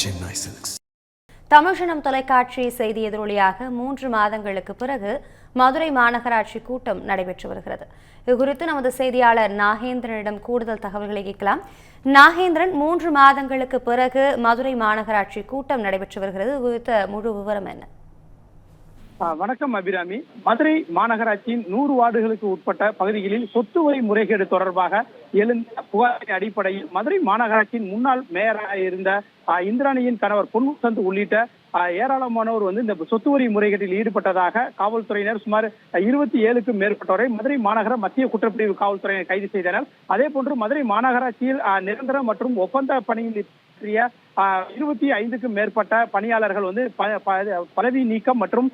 Chennai Silks. Tamil Janam தொலைக்காட்சி செய்தி எதிரொலியாக 3 மாதங்களுக்கு பிறகு மதுரை மாநகராட்சி கூட்டம் நடைபெற்று வருகிறது. இதுகுறித்து நமது செய்தியாளர் நாகேந்திரனிடம் கூடுதல் தகவல்களை கேட்கலாம். நாகேந்திரன், 3 மாதங்களுக்கு பிறகு மதுரை மாநகராட்சி கூட்டம் நடைபெற்று வருகிறது. இது குறித்த முழு விவரம் என்ன? வணக்கம் அபிராமி. மதுரை மாநகராட்சியின் 100 வார்டுகளுக்கு உட்பட்ட பகுதிகளில் சொத்து வரி முறைகேடு தொடர்பாக எழுந்த புகாரின் அடிப்படையில் மதுரை மாநகராட்சியின் முன்னாள் மேயராக இருந்த இந்திராணியின் கணவர் பொன்வசந்த் உள்ளிட்ட ஏராளமானோர் இந்த சொத்து வரி முறைகேட்டில் ஈடுபட்டதாக காவல்துறையினர் சுமார் 27க்கும் மேற்பட்டோரை மதுரை மாநகர மத்திய குற்றப்பிரிவு காவல்துறையினர் கைது செய்தனர். அதே போன்று மதுரை மாநகராட்சியில் நிரந்தர மற்றும் ஒப்பந்த பணியில் 25க்கும் மேற்பட்ட பணியாளர்கள் பதவி நீக்கம் மற்றும்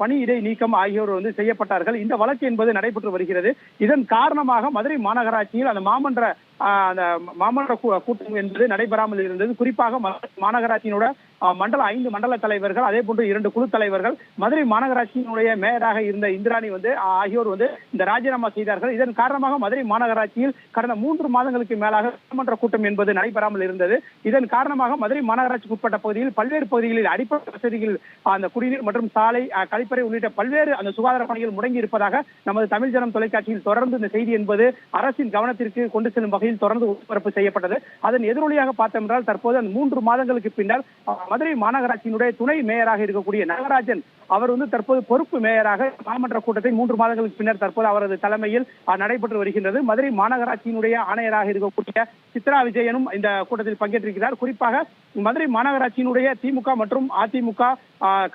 பணியிடை நீக்கம் ஆகியோர் செய்யப்பட்டார்கள். இந்த வழக்கு என்பது நடைபெற்று வருகிறது. இதன் காரணமாக மதுரை மாநகராட்சியில் அந்த மாமன்ற கூட்டம் என்பது நடைபெறாமல் இருந்தது. குறிப்பாக மாநகராட்சியினோட 5 மண்டல தலைவர்கள், அதே போன்று 2 குழு தலைவர்கள், மதுரை மாநகராட்சியினுடைய மேயராக இருந்த இந்திராணி ஆகியோர் இந்த ராஜினாமா செய்தார்கள். இதன் காரணமாக மதுரை மாநகராட்சியில் கடந்த 3 மாதங்களுக்கு மேலாக மாமன்ற கூட்டம் என்பது நடைபெறாமல் இருந்தது. இதன் காரணமாக மதுரை மாநகராட்சிக்கு உட்பட்ட பகுதியில் பல்வேறு பகுதிகளில் அடிப்படை வசதிகள், அந்த குடிநீர் மற்றும் சாலை, கழிப்பறை உள்ளிட்ட பல்வேறு அந்த சுகாதார பணிகள் முடங்கி இருப்பதாக நமது தமிழ் ஜனம் தொலைக்காட்சியில் தொடர்ந்து இந்த செய்தி என்பது அரசின் கவனத்திற்கு கொண்டு செல்லும் வகையில் தொடர்ந்து ஒளிபரப்பு செய்யப்பட்டது. அதன் எதிரொலியாக பார்த்தோம் என்றால் தற்போது அந்த 3 மாதங்களுக்கு பின்னர் மதுரை மாநகராட்சியினுடைய துணை மேயராக இருக்கக்கூடிய நாகராஜன் அவர் தற்போது பொறுப்பு மேயராக மாமன்ற கூட்டத்தை 3 மாதங்களுக்கு பின்னர் தற்போது அவரது தலைமையில் நடைபெற்று வருகின்றது. மதுரை மாநகராட்சியினுடைய ஆணையராக இருக்கக்கூடிய சித்ரா விஜயனும் இந்த கூட்டத்தில் பங்கேற்றிருக்கிறார். குறிப்பாக மதுரை மாநகராட்சியினுடைய திமுக மற்றும் அதிமுக,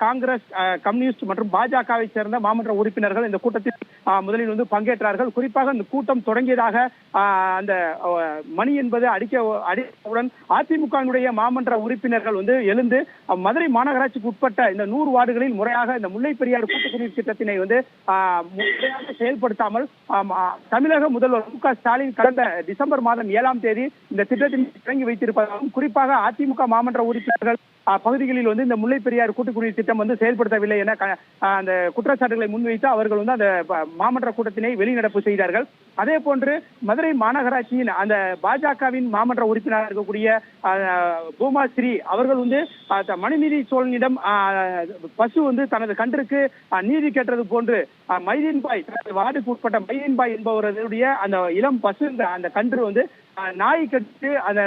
காங்கிரஸ், கம்யூனிஸ்ட் மற்றும் பாஜகவை சேர்ந்த மாமன்ற உறுப்பினர்கள் இந்த கூட்டத்தில் முதலில் பங்கேற்றார்கள். குறிப்பாக இந்த கூட்டம் தொடங்கியதாக அந்த மணி என்பது அடித்தவுடன் அதிமுகவினுடைய மாமன்ற உறுப்பினர்கள் எழுந்து மதுரை மாநகராட்சிக்கு உட்பட்ட இந்த 100 வார்டுகளில் முறையாக இந்த முல்லை பெரியாறு கூட்டுக்குடிநீர் திட்டத்தினை முறையாக செயல்படுத்தாமல் தமிழக முதல்வர் மு.க. ஸ்டாலின் கடந்த டிசம்பர் மாதம் 7ஆம் தேதி இந்த திட்டத்தினை தொடங்கி வைத்திருப்பதாகவும், குறிப்பாக அதிமுக மாமன்ற உறுப்பினர்கள் பகுதிகளில் இந்த முல்லை பெரியாறு கூட்டுக்குடிநீர் திட்டம் செயல்படுத்தவில்லை என அந்த குற்றச்சாட்டுகளை முன்வைத்து அவர்கள் அந்த மாமன்ற கூட்டத்தினை வெளிநடப்பு செய்தார்கள். அதே போன்று மதுரை மாநகராட்சியின் அந்த பாஜகவின் மாமன்ற உறுப்பினராக இருக்கக்கூடிய பூமாஸ்ரீ அவர்கள் மனுநீதி சோழனிடம் பசு தனது கன்றுக்கு நீதி கேட்டது போன்று மைதீன்பாய், வார்டுக்கு உட்பட்ட மைதீன்பாய் என்பவருடைய அந்த இளம் பசு அந்த கன்று நாய் கட்டு அந்த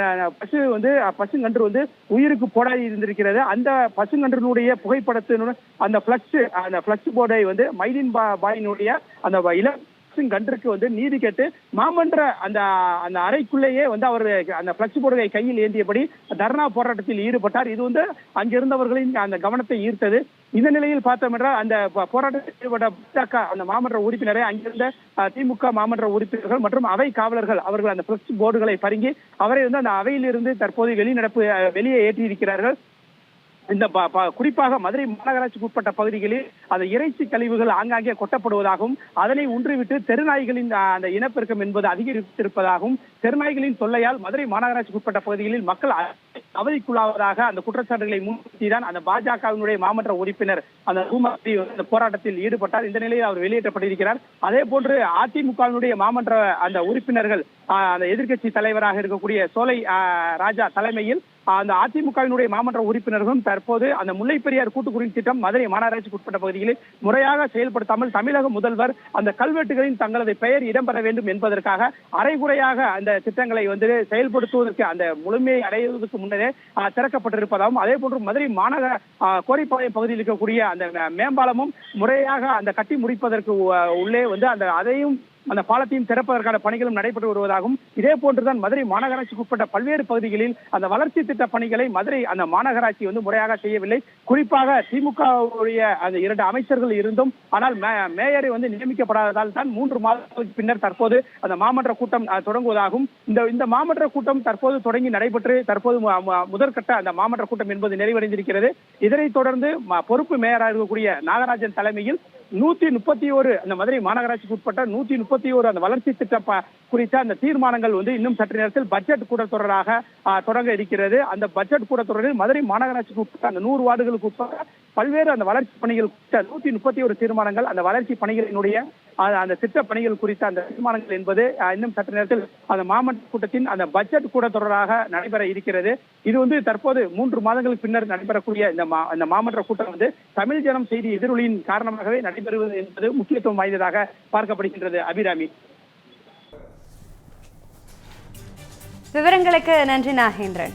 பசுங்கன்று உயிருக்கு போராடி இருந்திருக்கிறது. அந்த பசுங்கன்றினுடைய புகைப்படத்தினுடன் அந்த பிளக்ஸ் போர்டை மைதீன் பாயினுடைய அந்த இளம் கன்றுக்கு நீதி கேட்டு மாமன்ற அந்த அறைக்குள்ளேயே அவர் அந்த பிளக்ஸ் போர்டை கையில் ஏந்தியபடி தர்ணா போராட்டத்தில் ஈடுபட்டார். இது அங்கிருந்தவர்களின் அந்த கவனத்தை ஈர்த்தது. இந்த நிலையில் பார்த்தோம் என்றால் அந்த போராட்டத்தில் ஈடுபட்ட பாஜக அந்த மாமன்ற உறுப்பினரை அங்கிருந்த திமுக மாமன்ற உறுப்பினர்கள் மற்றும் அவை காவலர்கள் அவர்கள் அந்த பிளக்ஸ் போர்டுகளை பருங்கி அவரை அந்த அவையிலிருந்து தற்போது வெளியே ஏற்றியிருக்கிறார்கள். இந்த குறிப்பாக மதுரை மாநகராட்சிக்கு உட்பட்ட பகுதிகளில் அந்த இறைச்சி கழிவுகள் ஆங்காங்கே கொட்டப்படுவதாகவும், அதனை ஒன்றிவிட்டு தெருநாய்களின் அந்த இனப்பெருக்கம் என்பது அதிகரித்திருப்பதாகவும், தெருநாய்களின் தொல்லையால் மதுரை மாநகராட்சிக்கு உட்பட்ட பகுதிகளில் மக்கள் அவதிக்குள்ளாவதாக அந்த குற்றச்சாட்டுகளை முன்னிறுத்திதான் அந்த பாஜகவினுடைய மாமன்ற உறுப்பினர் அந்த பூமாஸ்ரீ போராட்டத்தில் ஈடுபட்டார். இந்த நிலையில் அவர் வெளியேற்றப்பட்டிருக்கிறார். அதே போன்று அதிமுகவினுடைய மாமன்ற அந்த உறுப்பினர்கள் அந்த எதிர்க்கட்சி தலைவராக இருக்கக்கூடிய சோலை ராஜா தலைமையில் அந்த அதிமுகவினுடைய மாமன்ற உறுப்பினர்களும் தற்போது அந்த முல்லை பெரியார் கூட்டுக்குடிநீர் திட்டம் மதுரை மாநகராட்சிக்கு உட்பட்ட பகுதிகளில் முறையாக செயல்படுத்தாமல் தமிழக முதல்வர் அந்த கல்வெட்டுகளின் தங்களது பெயர் இடம்பெற வேண்டும் என்பதற்காக அரைகுறையாக அந்த திட்டங்களை செயல்படுத்துவதற்கு அந்த முழுமையை அடைவதற்கு முன்னரே திறக்கப்பட்டிருப்பதாகவும், அதே போன்று மதுரை மாநகர கோரிப்பாளையம் பகுதியில் இருக்கக்கூடிய அந்த மேம்பாலமும் முறையாக அந்த கட்டி முடிப்பதற்கு உள்ளே அதையும் அந்த பாலத்தையும் திறப்பதற்கான பணிகளும் நடைபெற்று வருவதாகவும், இதே போன்றுதான் மதுரை மாநகராட்சிக்கு உட்பட்ட பல்வேறு பகுதிகளில் அந்த வளர்ச்சி திட்ட பணிகளை மதுரை அந்த மாநகராட்சி முறையாக செய்யவில்லை. குறிப்பாக திமுக அந்த 2 அமைச்சர்கள் இருந்தும் ஆனால் மேயரை நியமிக்கப்படாததால் தான் 3 மாதங்களுக்கு பின்னர் தற்போது அந்த மாமன்ற கூட்டம் தொடங்குவதாகவும், இந்த மாமன்ற கூட்டம் தற்போது தொடங்கி நடைபெற்று தற்போது முதற்கட்ட அந்த மாமன்ற கூட்டம் என்பது நிறைவடைந்திருக்கிறது. இதனைத் தொடர்ந்து பொறுப்பு மேயராக இருக்கக்கூடிய நாகராஜன் தலைமையில் 131 அந்த மதுரை மாநகராட்சிக்கு உட்பட்ட 131 அந்த வளர்ச்சி திட்ட குறித்த அந்த தீர்மானங்கள் இன்னும் சற்று நேரத்தில் பட்ஜெட் கூட்டத்தொடராக தொடங்க இருக்கிறது. அந்த பட்ஜெட் கூட்டத்தொடரில் மதுரை மாநகராட்சிக்கு உட்பட்ட அந்த 100 வார்டுகளுக்கு உட்பட்ட பல்வேறு அந்த வளர்ச்சி பணிகள் குறித்த 131 தீர்மானங்கள், அந்த வளர்ச்சி பணிகளினுடைய அந்த திட்ட பணிகள் குறித்த அந்த தீர்மானங்கள் என்பது இன்னும் சற்று நேரத்தில் அந்த மாமன்ற கூட்டத்தின் அந்த பட்ஜெட் கூட்டத்தொடராக நடைபெற இருக்கிறது. இது தற்போது 3 மாதங்களுக்கு பின்னர் நடைபெறக்கூடிய இந்த மாமன்ற கூட்டம் தமிழ் ஜனம் செய்தி எதிரொலியின் காரணமாகவே நடைபெறுவது என்பது முக்கியத்துவம் வாய்ந்ததாக பார்க்கப்படுகின்றது. அபிராமி, விவரங்களுக்கு நன்றி நாகேந்திரன்.